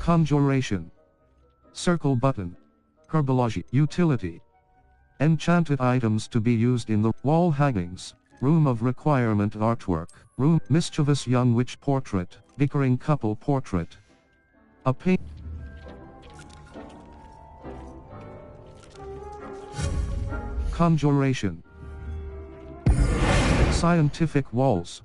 Conjuration. Circle button. Herbology. Utility. Enchanted items to be used in the wall hangings. Room of requirement artwork. Room. Mischievous young witch portrait. Bickering couple portrait. A paint. Conjuration. Scientific walls.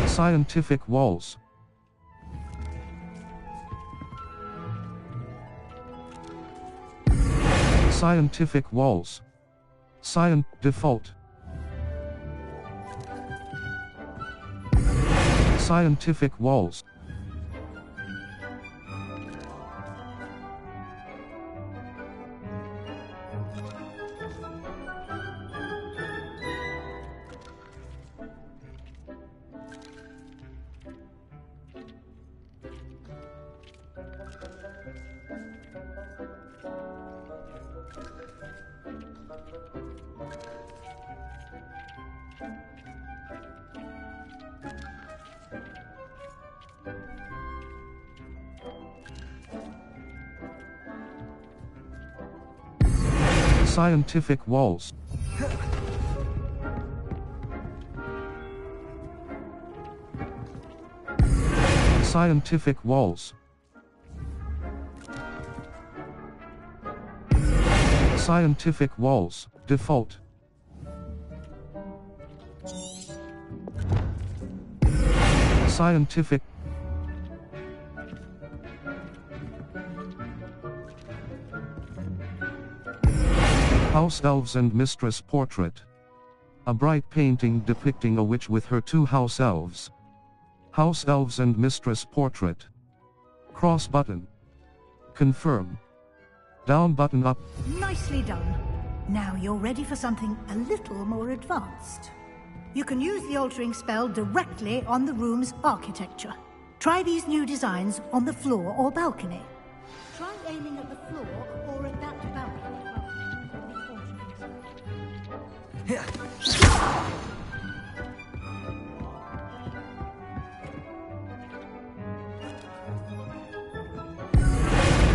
Scientific walls. Scientific walls. Default. Scientific walls. Scientific walls. Scientific walls. Scientific walls. Default. Scientific. House elves and mistress portrait. A bright painting depicting a witch with her two house elves. House elves and mistress portrait. Cross button. Confirm. Down button up. Nicely done. Now you're ready for something a little more advanced. You can use the altering spell directly on the room's architecture. Try these new designs on the floor or balcony. Try aiming at the floor or at that balcony.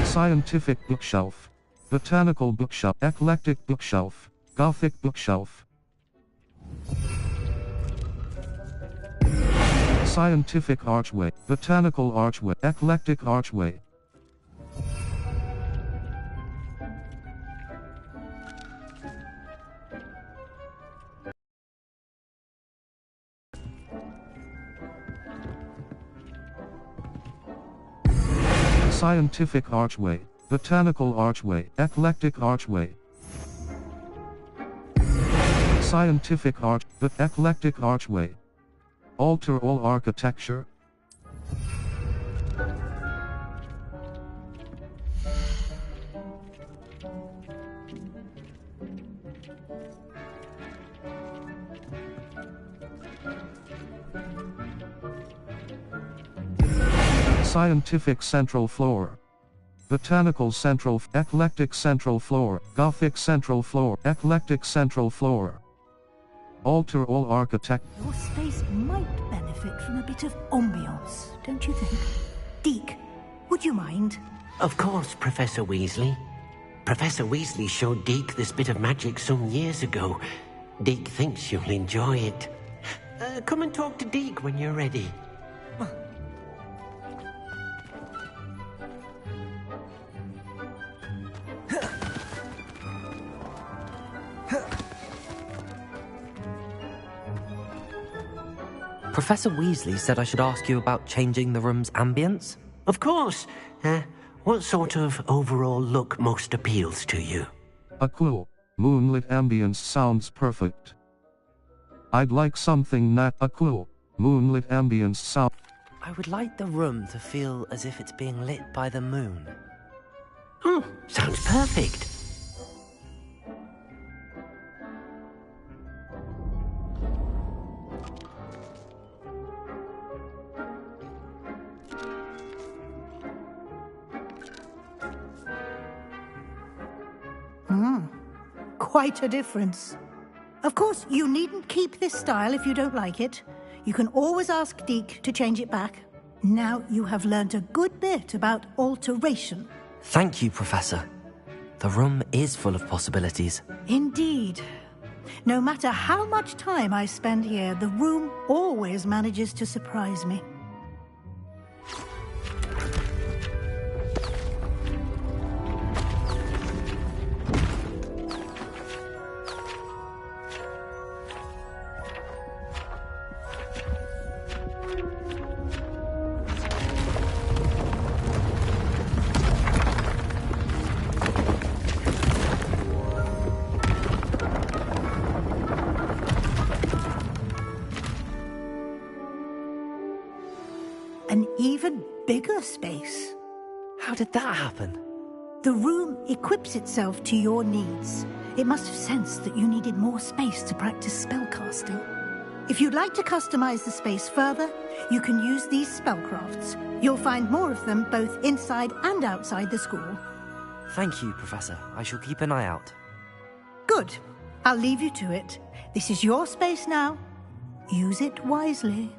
Scientific bookshelf. Botanical bookshelf. Eclectic bookshelf. Gothic bookshelf. Scientific archway. Botanical archway. Eclectic archway. Scientific archway. Botanical archway. Eclectic archway. Scientific arch. But eclectic archway. Alter all architecture. Scientific central floor. Botanical central, eclectic central floor, Gothic central floor, eclectic central floor. Alter all architect. Your space might benefit from a bit of ambiance, don't you think? Deke, would you mind? Of course, Professor Weasley. Professor Weasley showed Deke this bit of magic some years ago. Deke thinks you'll enjoy it. Come and talk to Deke when you're ready. Professor Weasley said I should ask you about changing the room's ambience? Of course. What sort of overall look most appeals to you? A cool, moonlit ambience sounds perfect. I'd like something a cool, moonlit ambience sound. I would like the room to feel as if it's being lit by the moon. Oh, sounds perfect. Quite a difference. Of course, you needn't keep this style if you don't like it. You can always ask Deke to change it back. Now you have learnt a good bit about alteration. Thank you, Professor. The room is full of possibilities. Indeed. No matter how much time I spend here, the room always manages to surprise me. An even bigger space. How did that happen? The room equips itself to your needs. It must have sensed that you needed more space to practice spellcasting. If you'd like to customize the space further, you can use these spellcrafts. You'll find more of them both inside and outside the school. Thank you, Professor. I shall keep an eye out. Good. I'll leave you to it. This is your space now. Use it wisely.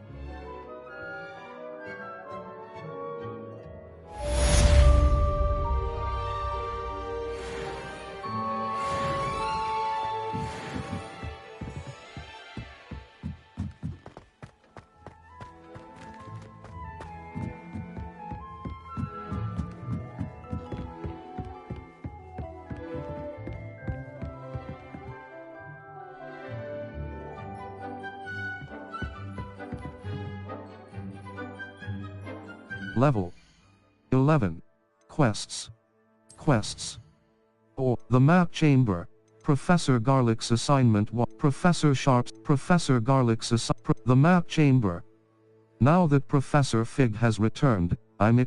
Level 11. Quests. Quests. Or, the map chamber. Professor Garlick's assignment Professor Sharp's Professor Garlick's the map chamber. Now that Professor Fig has returned, I'm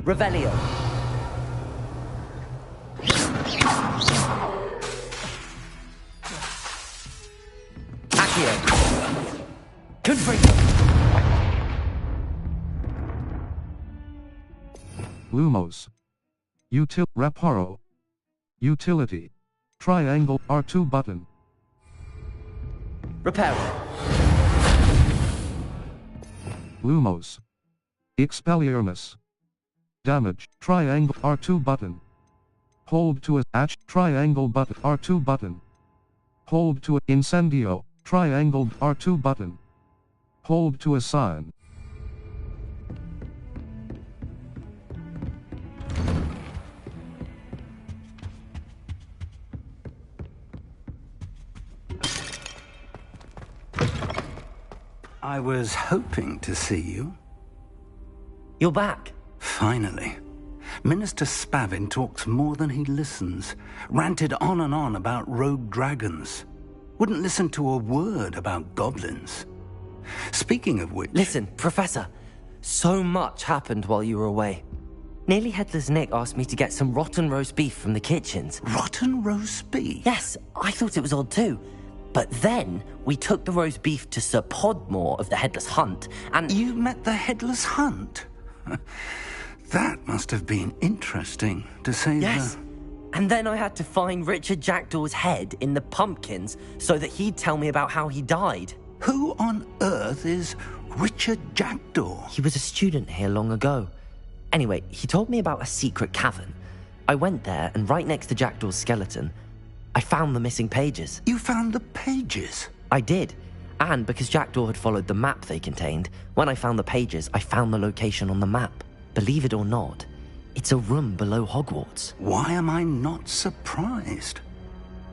Revelio. Accio. Confringo. Lumos. Reparo. Utility. Triangle R2 button. Reparo. Lumos. Expelliarmus. Damage. Triangle R2 button. Hold to a triangle button R2 button. Hold to a incendio. Triangle R2 button. Hold to assign. I was hoping to see you. You're back. Finally. Minister Spavin talks more than he listens. Ranted on and on about rogue dragons. Wouldn't listen to a word about goblins. Speaking of which... Listen, Professor. So much happened while you were away. Nearly Headless Nick asked me to get some rotten roast beef from the kitchens. Rotten roast beef? Yes, I thought it was odd too. But then we took the roast beef to Sir Podmore of the Headless Hunt, and... You met the Headless Hunt? That must have been interesting, to say Yes. And then I had to find Richard Jackdaw's head in the pumpkins so that he'd tell me about how he died. Who on earth is Richard Jackdaw? He was a student here long ago. Anyway, he told me about a secret cavern. I went there, and right next to Jackdaw's skeleton, I found the missing pages. You found the pages? I did. And because Jackdaw had followed the map they contained, when I found the pages, I found the location on the map. Believe it or not, it's a room below Hogwarts. Why am I not surprised?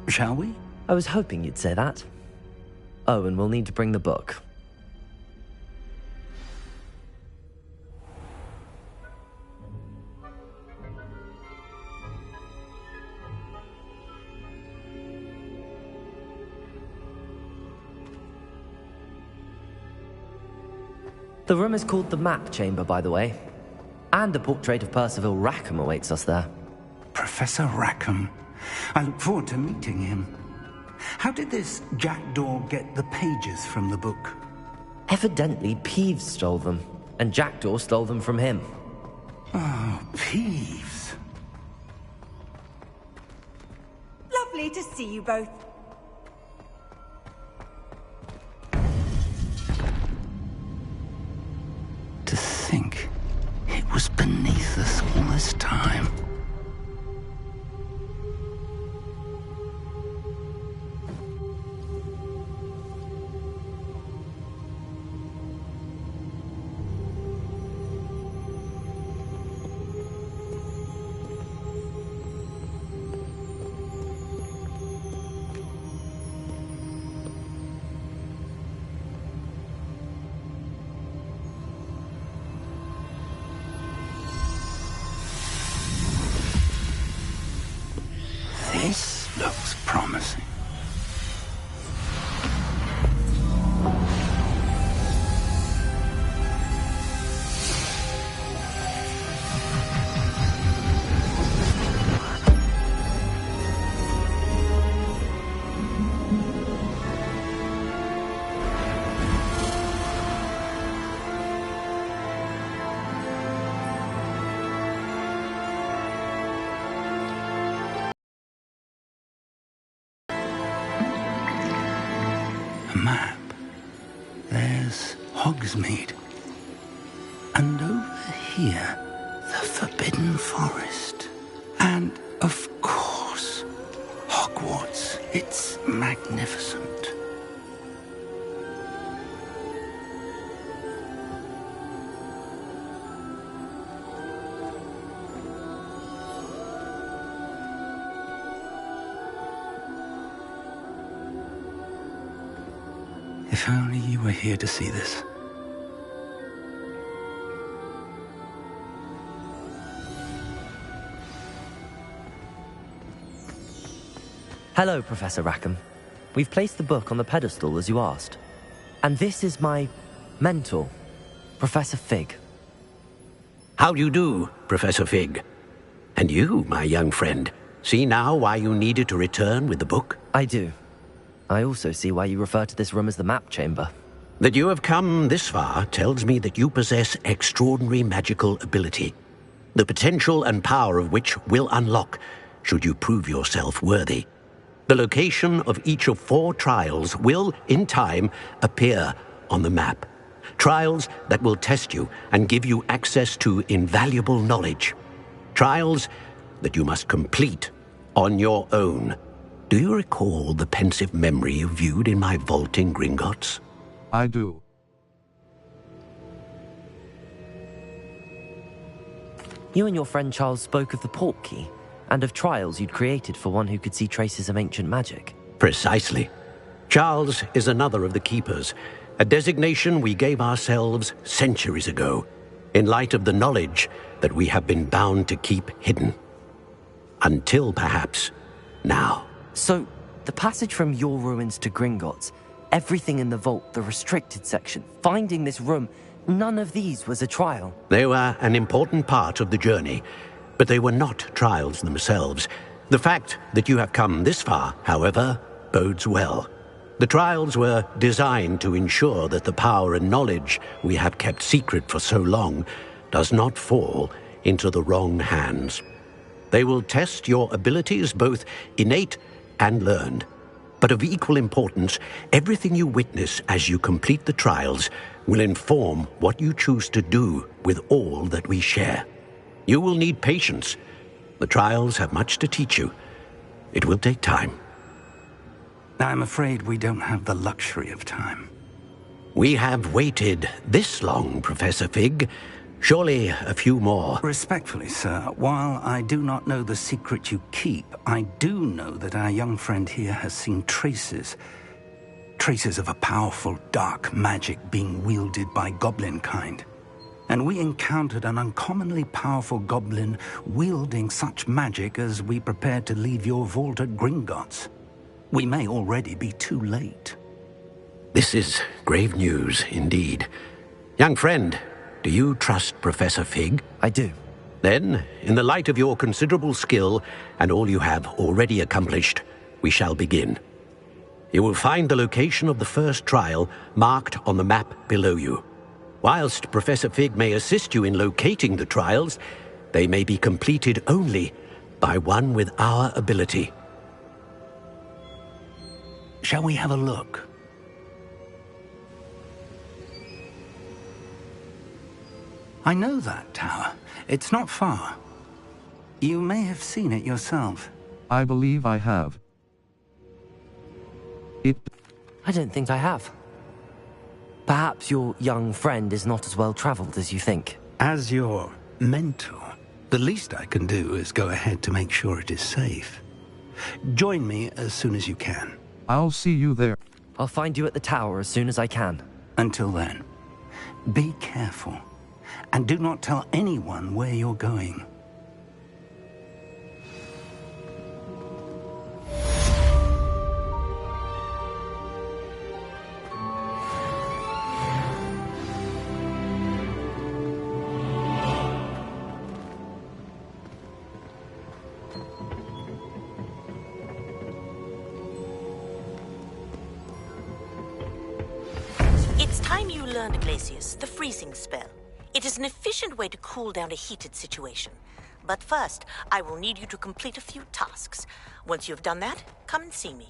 Shall we? I was hoping you'd say that. Oh, and we'll need to bring the book. The room is called the Map Chamber, by the way. And a portrait of Percival Rackham awaits us there. Professor Rackham. I look forward to meeting him. How did this Jackdaw get the pages from the book? Evidently, Peeves stole them, and Jackdaw stole them from him. Oh, Peeves. Lovely to see you both. To think it was beneath us all this time. This looks promising. A map. There's Hogsmeade. And over here, the Forbidden Forest. And, of course, Hogwarts. It's magnificent. If only you were here to see this. Hello, Professor Rackham. We've placed the book on the pedestal as you asked. And this is my mentor, Professor Fig. How do you do, Professor Fig? And you, my young friend, see now why you needed to return with the book? I do. I also see why you refer to this room as the Map Chamber. That you have come this far tells me that you possess extraordinary magical ability, the potential and power of which will unlock should you prove yourself worthy. The location of each of 4 trials will, in time, appear on the map. Trials that will test you and give you access to invaluable knowledge. Trials that you must complete on your own. Do you recall the pensive memory you viewed in my vault in Gringotts? I do. You and your friend Charles spoke of the Portkey, and of trials you'd created for one who could see traces of ancient magic. Precisely. Charles is another of the Keepers, a designation we gave ourselves centuries ago. in light of the knowledge that we have been bound to keep hidden. Until perhaps now. So, the passage from your ruins to Gringotts, everything in the vault, the restricted section, finding this room, none of these was a trial. They were an important part of the journey, but they were not trials themselves. The fact that you have come this far, however, bodes well. The trials were designed to ensure that the power and knowledge we have kept secret for so long does not fall into the wrong hands. They will test your abilities, both innate and learned. But of equal importance, everything you witness as you complete the trials will inform what you choose to do with all that we share. You will need patience. The trials have much to teach you. It will take time. I'm afraid we don't have the luxury of time. We have waited this long, Professor Fig. Surely a few more. Respectfully, sir, while I do not know the secret you keep, I do know that our young friend here has seen traces of a powerful dark magic being wielded by goblin kind. And we encountered an uncommonly powerful goblin wielding such magic as we prepared to leave your vault at Gringotts. We may already be too late. This is grave news indeed. Young friend, do you trust Professor Fig? I do. Then, in the light of your considerable skill and all you have already accomplished, we shall begin. You will find the location of the first trial marked on the map below you. Whilst Professor Fig may assist you in locating the trials, they may be completed only by one with our ability. Shall we have a look? I know that tower. It's not far. You may have seen it yourself. I believe I have. I don't think I have. Perhaps your young friend is not as well traveled as you think. As your mentor, the least I can do is go ahead to make sure it is safe. Join me as soon as you can. I'll see you there. I'll find you at the tower as soon as I can. Until then, be careful. And do not tell anyone where you're going. It's time you learned, Glacius, the freezing spell. It is an efficient way to cool down a heated situation. But first, I will need you to complete a few tasks. Once you've done that, come and see me.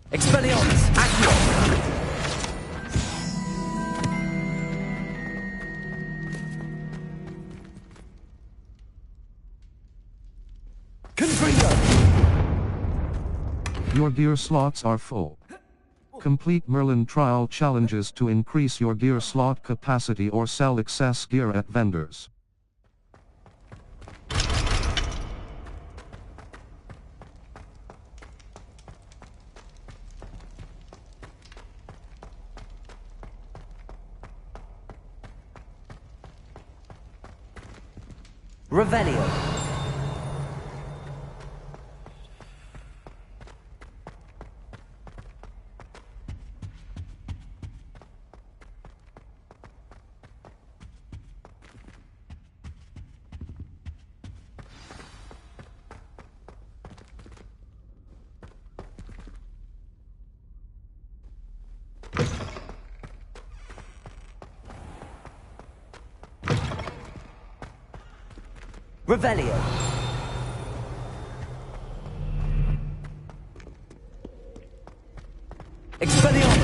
Expelliarmus, Accio! Confringo! Your gear slots are full. Complete Merlin trial challenges to increase your gear slot capacity or sell excess gear at vendors. Revelio. Revelio. Expelliarmus.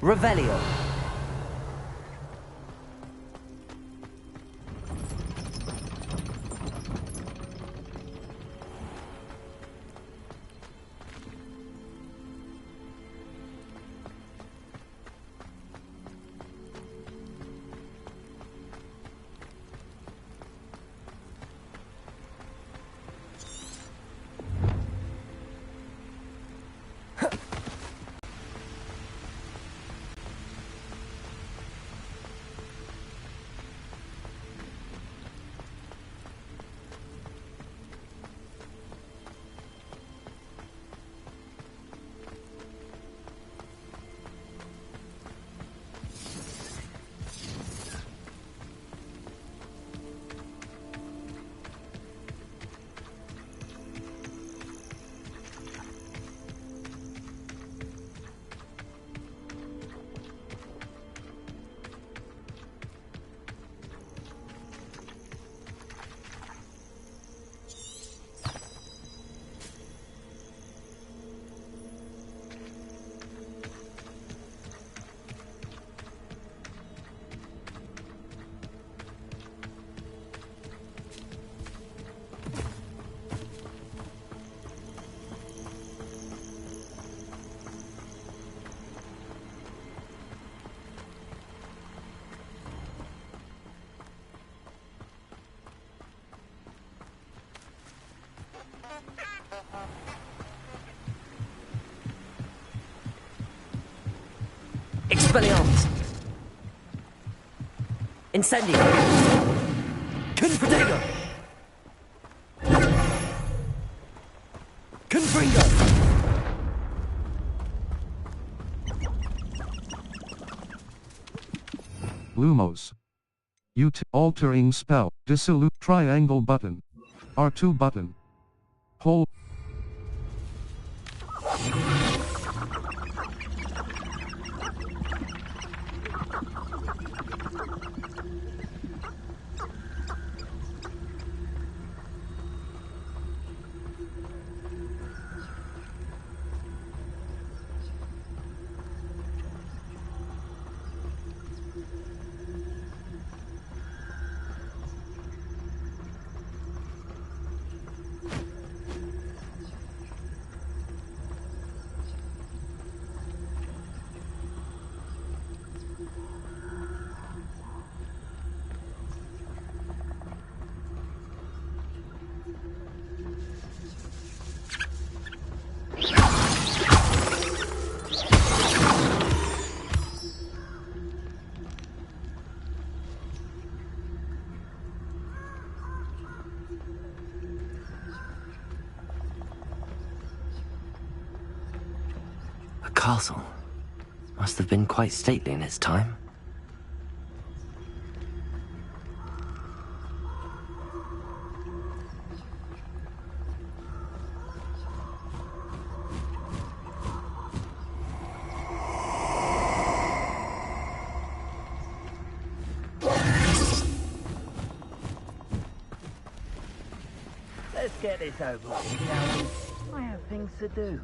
Revelio. Expelliarmus! Incendio! Confratego! Confringo! Lumos. Altering spell. Dissolute. Triangle button. R2 button. Hold. A castle. Must have been quite stately in its time. Let's get this over with, shall we? I have things to do.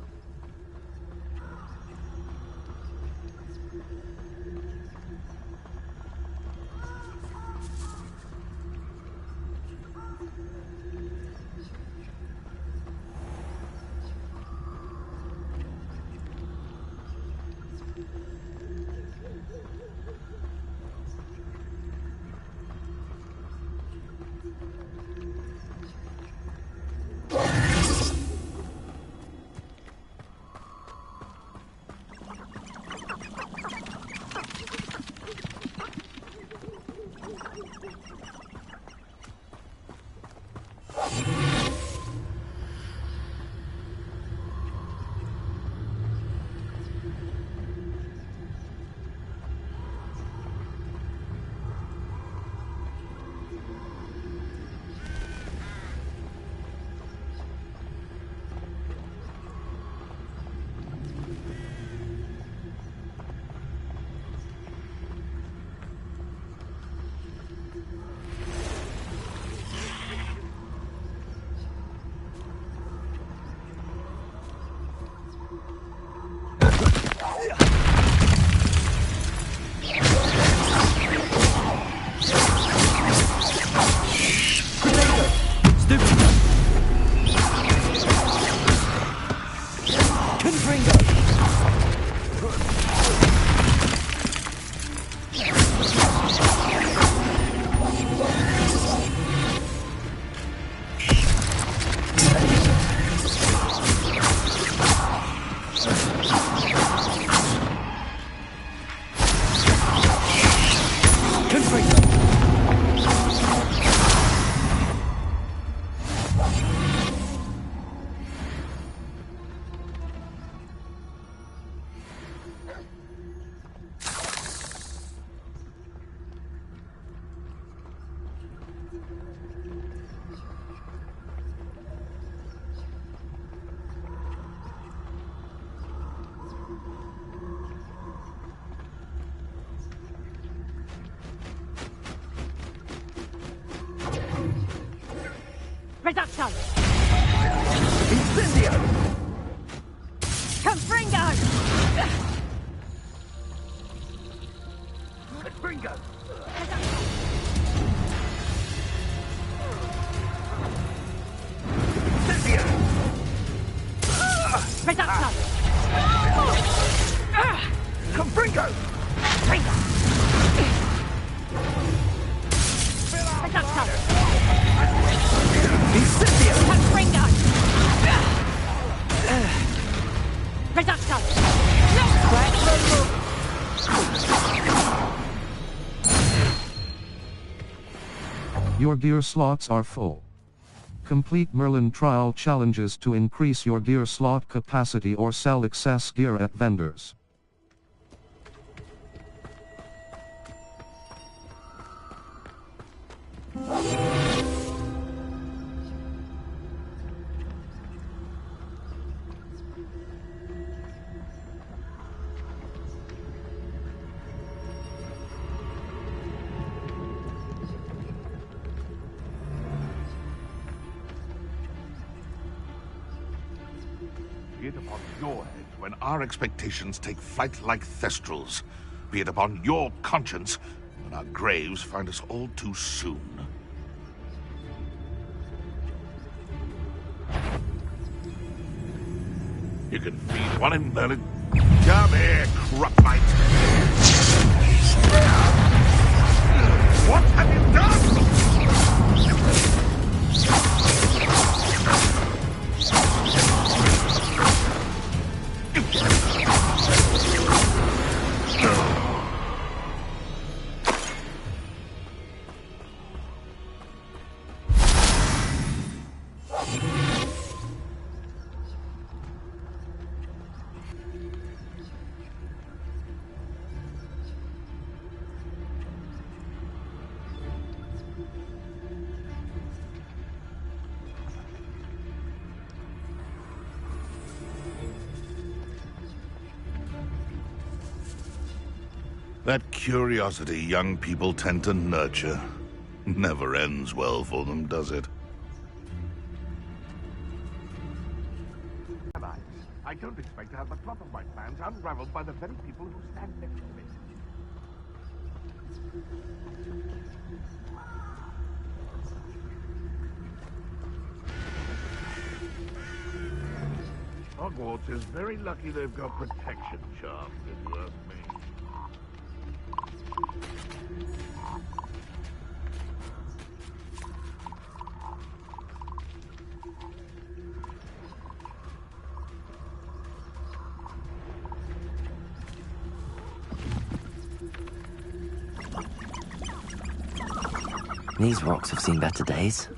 Reduction! Incendio! Confringo! Confringo! Incendio! Reduction! Confringo! Confringo! Reduction! Incendio! Confringo! Reduction! Your gear slots are full. Complete Merlin trial challenges to increase your gear slot capacity or sell excess gear at vendors. Be it upon your head when our expectations take flight like thestrals. Be it upon your conscience when our graves find us all too soon. You can feed one in Merlin. Come here, Crupite! What have you done? That curiosity young people tend to nurture never ends well for them, does it? I don't expect to have the plot of my plans unraveled by the very people who stand next to me. Hogwarts is very lucky they've got protection charms, if you ask me. These rocks have seen better days.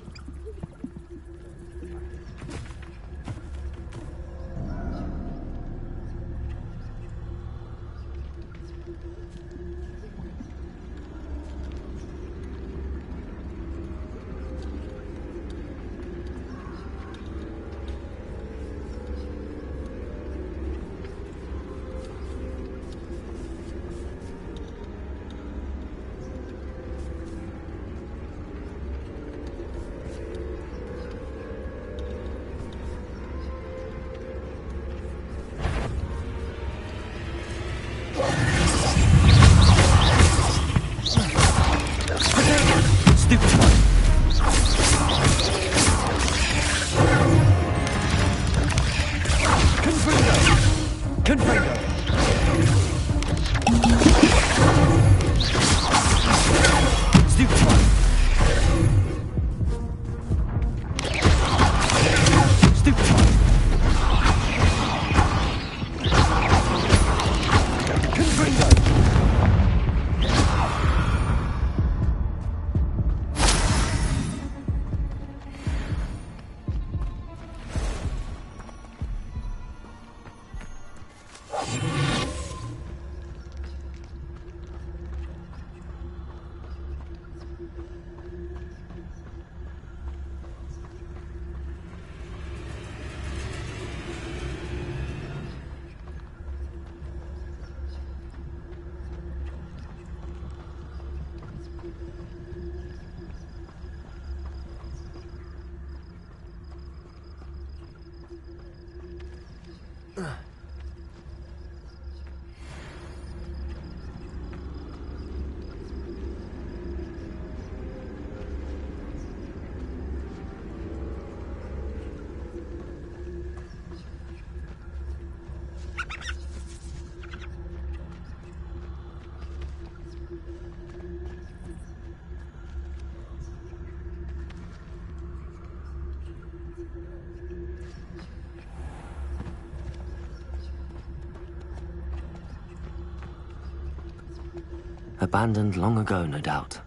Abandoned long ago, no doubt.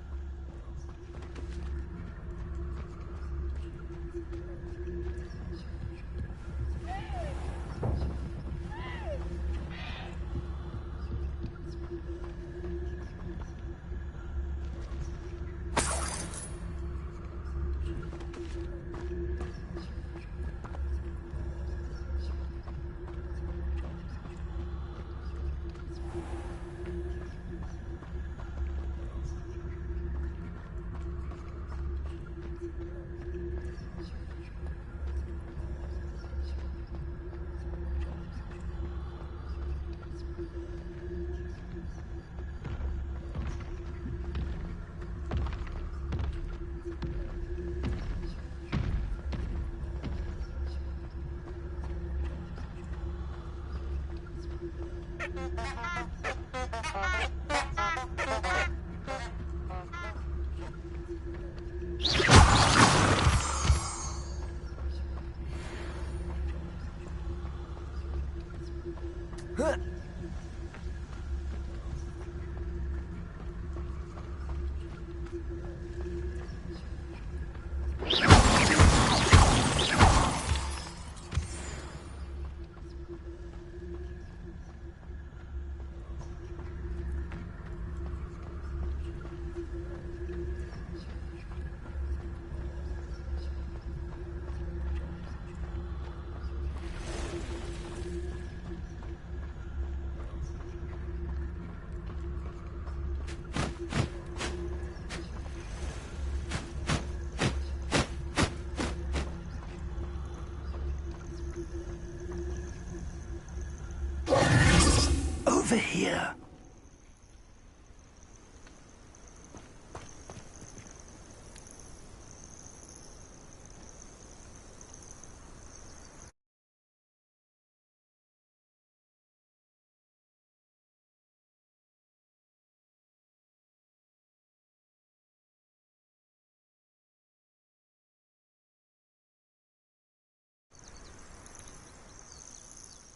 here.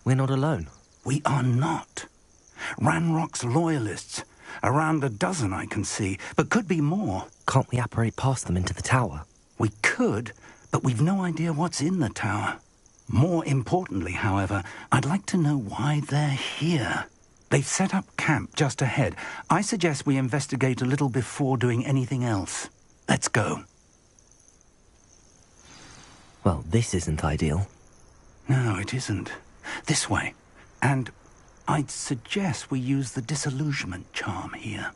We're not alone. We are not. Ranrock's loyalists. Around a dozen I can see, but could be more. Can't we apparate past them into the tower? We could, but we've no idea what's in the tower. More importantly, however, I'd like to know why they're here. They've set up camp just ahead. I suggest we investigate a little before doing anything else. Let's go. Well, this isn't ideal. No, it isn't. This way. And I'd suggest we use the disillusionment charm here.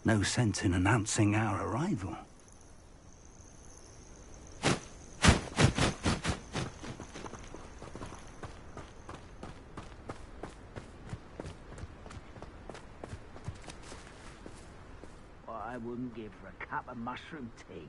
No sense in announcing our arrival. I wouldn't give for a cup of mushroom tea.